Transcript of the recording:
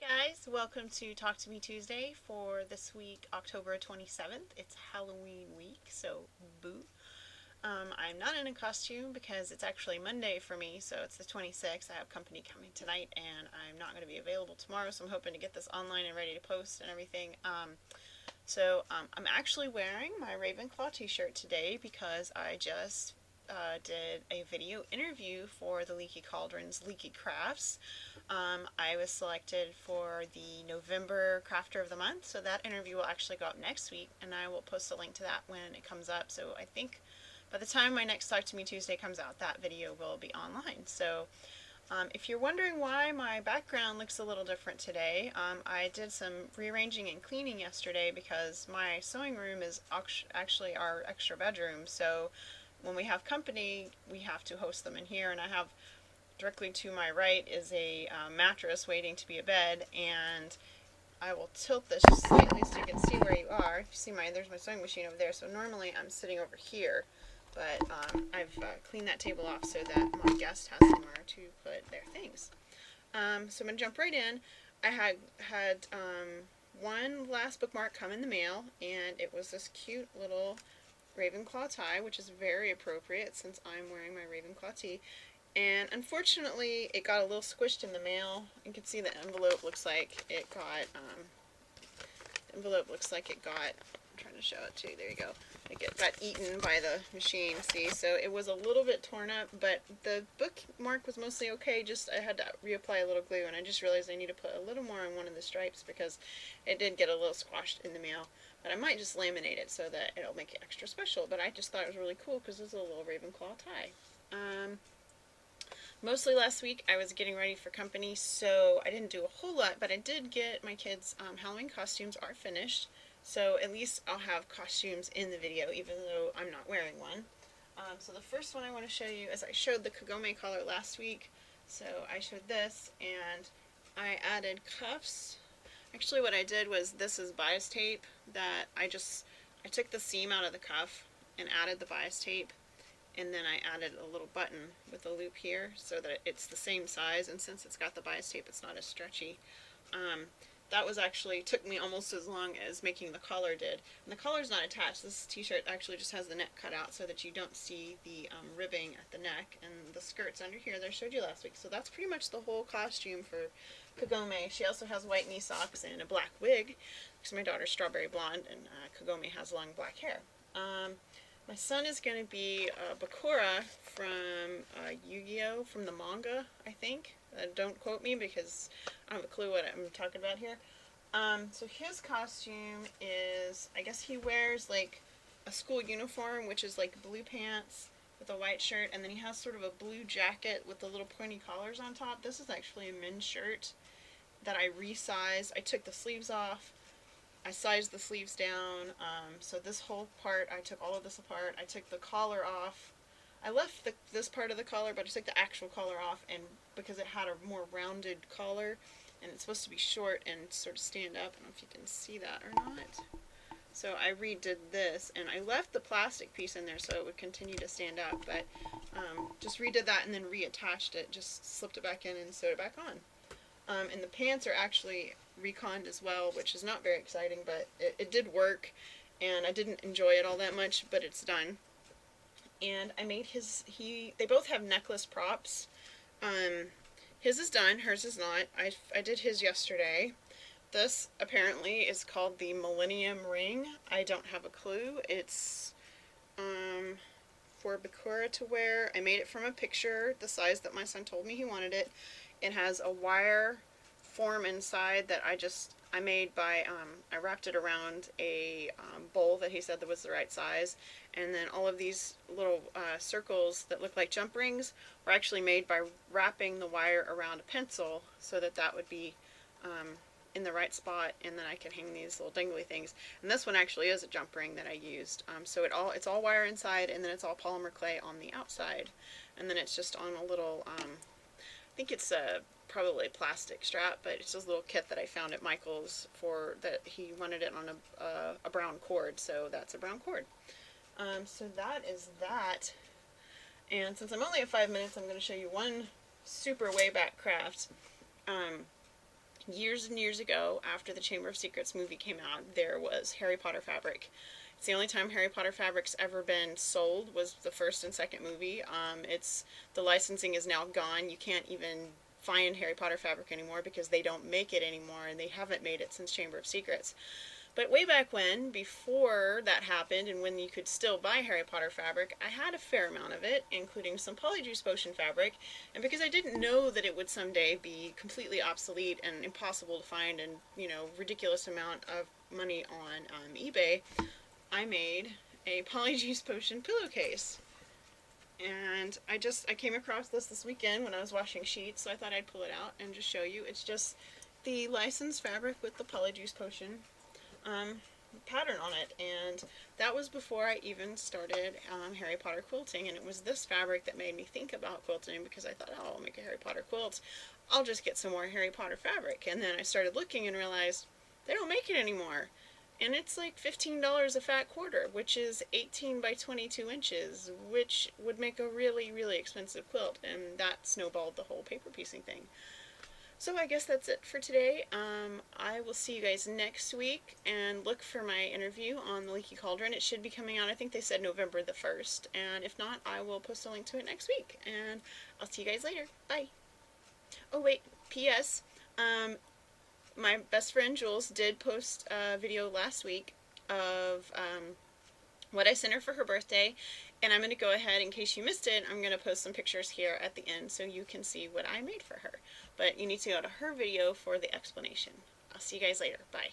Hey guys, welcome to Talk to Me Tuesday for this week, October 27th. It's Halloween week, so boo. I'm not in a costume because it's actually Monday for me, so it's the 26th. I have company coming tonight and I'm not going to be available tomorrow, so I'm hoping to get this online and ready to post and everything. I'm actually wearing my Ravenclaw t-shirt today because I just did a video interview for the Leaky Cauldron's Leaky Crafts. I was selected for the November Crafter of the Month, so that interview will actually go up next week, and I will post a link to that when it comes up. So I think by the time my next Talk to Me Tuesday comes out, that video will be online. So if you're wondering why my background looks a little different today, I did some rearranging and cleaning yesterday because my sewing room is actually our extra bedroom. So when we have company, we have to host them in here, and I have directly to my right is a mattress waiting to be a bed, and I will tilt this just slightly so you can see where you are. If you see there's my sewing machine over there, so normally I'm sitting over here, but I've cleaned that table off so that my guest has somewhere to put their things. So I'm going to jump right in. I had one last bookmark come in the mail, and it was this cute little Ravenclaw tie, which is very appropriate since I'm wearing my Ravenclaw tee. And unfortunately, it got a little squished in the mail. You can see the envelope looks like it got, I'm trying to show it to you, there you go. It got eaten by the machine, see? So it was a little bit torn up, but the bookmark was mostly okay, just I had to reapply a little glue, and I just realized I need to put a little more on one of the stripes because it did get a little squashed in the mail. But I might just laminate it so that it'll make it extra special, but I just thought it was really cool because it's a little Ravenclaw tie. Mostly last week I was getting ready for company, so I didn't do a whole lot, but I did get my kids' Halloween costumes are finished, so at least I'll have costumes in the video even though I'm not wearing one. So the first one I want to show you is I showed the Kagome collar last week, so I showed this and I added cuffs. Actually what I did was, this is bias tape that I took the seam out of the cuff and added the bias tape, and then I added a little button with a loop here so that it's the same size, and since it's got the bias tape it's not as stretchy. That was actually, took me almost as long as making the collar did. And the collar's not attached. This t-shirt actually just has the neck cut out so that you don't see the ribbing at the neck, and the skirt's under here that I showed you last week. So that's pretty much the whole costume for Kagome. She also has white knee socks and a black wig because my daughter's strawberry blonde and Kagome has long black hair. My son is going to be Bakura from Yu-Gi-Oh! From the manga, I think. Don't quote me because I don't have a clue what I'm talking about here. So his costume is, I guess he wears like a school uniform, which is like blue pants with a white shirt, and then he has sort of a blue jacket with the little pointy collars on top. This is actually a men's shirt that I resized. I took the sleeves off. I sized the sleeves down, so this whole part, I took all of this apart. I took the collar off. I left this part of the collar, but I took the actual collar off, and because it had a more rounded collar, and it's supposed to be short and sort of stand up. I don't know if you can see that or not. So I redid this, and I left the plastic piece in there so it would continue to stand up, but just redid that and then reattached it, just slipped it back in and sewed it back on. And the pants are actually reconned as well, which is not very exciting, but it did work, and I didn't enjoy it all that much, but it's done. And I made they both have necklace props. His is done, hers is not. I did his yesterday. This apparently is called the Millennium Ring. I don't have a clue. It's for Bakura to wear. I made it from a picture, the size that my son told me he wanted it. It has a wire form inside that I made by, I wrapped it around a bowl that he said that was the right size, and then all of these little circles that look like jump rings were actually made by wrapping the wire around a pencil so that that would be in the right spot, and then I can hang these little dangly things. And this one actually is a jump ring that I used. So it's all wire inside, and then it's all polymer clay on the outside, and then it's just on a little I think it's probably a plastic strap, but it's just a little kit that I found at Michael's for that. He wanted it on a brown cord, so that's a brown cord. So that is that. And since I'm only at 5 minutes, I'm going to show you one super way back craft. years and years ago, after the Chamber of Secrets movie came out, there was Harry Potter fabric. It's the only time Harry Potter fabric's ever been sold, was the first and second movie. The licensing is now gone. You can't even find Harry Potter fabric anymore because they don't make it anymore, and they haven't made it since Chamber of Secrets. But way back when, before that happened, and when you could still buy Harry Potter fabric, I had a fair amount of it, including some Polyjuice Potion fabric. And because I didn't know that it would someday be completely obsolete and impossible to find, and, you know, ridiculous amount of money on eBay, I made a Polyjuice Potion pillowcase. And I came across this weekend when I was washing sheets, so I thought I'd pull it out and just show you. It's just the licensed fabric with the Polyjuice Potion pattern on it, and that was before I even started Harry Potter quilting. And it was this fabric that made me think about quilting, because I thought, oh, I'll make a Harry Potter quilt, I'll just get some more Harry Potter fabric. And then I started looking and realized they don't make it anymore, and it's like $15 a fat quarter, which is 18 by 22 inches, which would make a really, really expensive quilt, and that snowballed the whole paper piecing thing. So I guess that's it for today. I will see you guys next week, and look for my interview on the Leaky Cauldron. It should be coming out, I think they said November the 1st, and if not, I will post a link to it next week, and I'll see you guys later. Bye! Oh wait, P.S. My best friend Jules did post a video last week of what I sent her for her birthday, and I'm going to go ahead, in case you missed it, I'm going to post some pictures here at the end so you can see what I made for her. But you need to go to her video for the explanation. I'll see you guys later. Bye.